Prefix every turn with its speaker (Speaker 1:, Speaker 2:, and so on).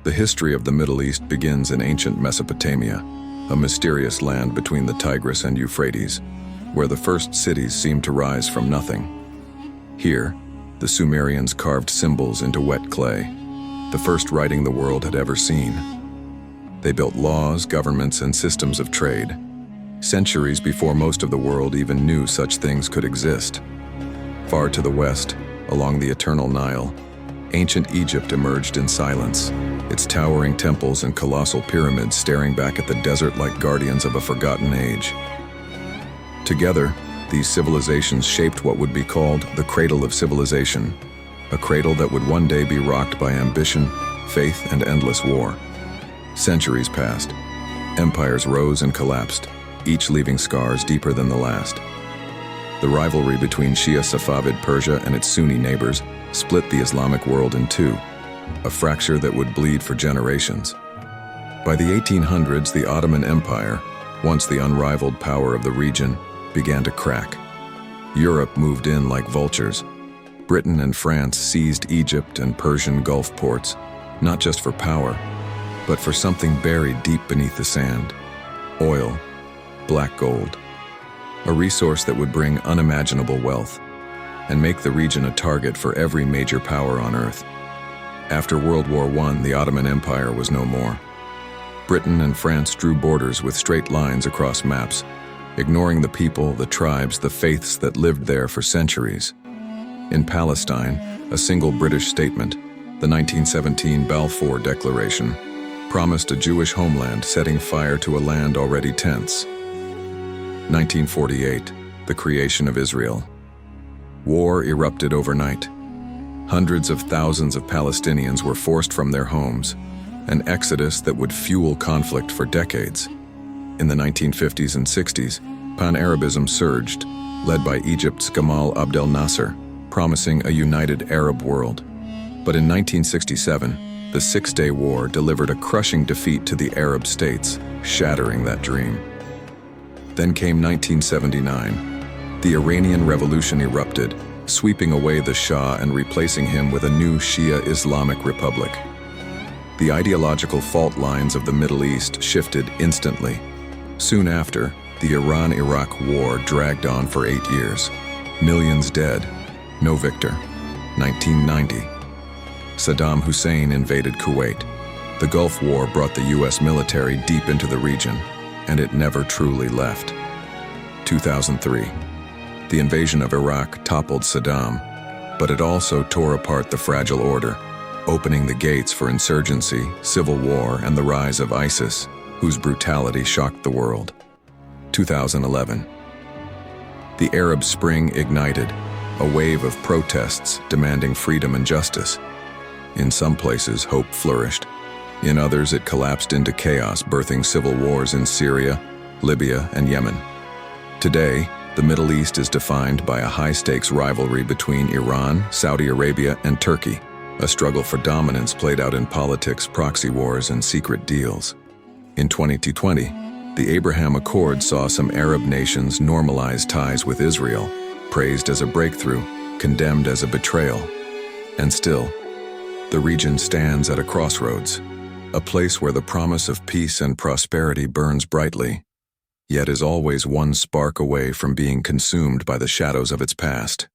Speaker 1: The history of the Middle East begins in ancient Mesopotamia, a mysterious land between the Tigris and Euphrates, where the first cities seemed to rise from nothing. Here, the Sumerians carved symbols into wet clay, the first writing the world had ever seen. They built laws, governments, and systems of trade, centuries before most of the world even knew such things could exist. Far to the west, along the eternal Nile, ancient Egypt emerged in silence, its towering temples and colossal pyramids staring back at the desert like guardians of a forgotten age. Together, these civilizations shaped what would be called the cradle of civilization, a cradle that would one day be rocked by ambition, faith, and endless war. Centuries passed. Empires rose and collapsed, each leaving scars deeper than the last. The rivalry between Shia-Safavid Persia and its Sunni neighbors split the Islamic world in two, a fracture that would bleed for generations. By the 1800s, the Ottoman Empire, once the unrivaled power of the region, began to crack. Europe moved in like vultures. Britain and France seized Egypt and Persian Gulf ports, not just for power, but for something buried deep beneath the sand: oil, black gold. A resource that would bring unimaginable wealth and make the region a target for every major power on Earth. After World War I, the Ottoman Empire was no more. Britain and France drew borders with straight lines across maps, ignoring the people, the tribes, the faiths that lived there for centuries. In Palestine, a single British statement, the 1917 Balfour Declaration, promised a Jewish homeland, setting fire to a land already tense. 1948, the creation of Israel. War erupted overnight. Hundreds of thousands of Palestinians were forced from their homes, an exodus that would fuel conflict for decades. In the 1950s and 60s, Pan-Arabism surged, led by Egypt's Gamal Abdel Nasser, promising a united Arab world. But in 1967, the Six-Day War delivered a crushing defeat to the Arab states, shattering that dream. Then came 1979. The Iranian Revolution erupted, sweeping away the Shah and replacing him with a new Shia Islamic Republic. The ideological fault lines of the Middle East shifted instantly. Soon after, the Iran-Iraq War dragged on for 8 years. Millions dead, no victor. 1990. Saddam Hussein invaded Kuwait. The Gulf War brought the US military deep into the region, and it never truly left. 2003. The invasion of Iraq toppled Saddam, but it also tore apart the fragile order, opening the gates for insurgency, civil war, and the rise of ISIS, whose brutality shocked the world. 2011. The Arab Spring ignited, a wave of protests demanding freedom and justice. In some places, hope flourished. In others, it collapsed into chaos, birthing civil wars in Syria, Libya, and Yemen. Today, the Middle East is defined by a high-stakes rivalry between Iran, Saudi Arabia, and Turkey, a struggle for dominance played out in politics, proxy wars, and secret deals. In 2020, the Abraham Accord saw some Arab nations normalize ties with Israel, praised as a breakthrough, condemned as a betrayal. And still, the region stands at a crossroads, a place where the promise of peace and prosperity burns brightly, yet is always one spark away from being consumed by the shadows of its past.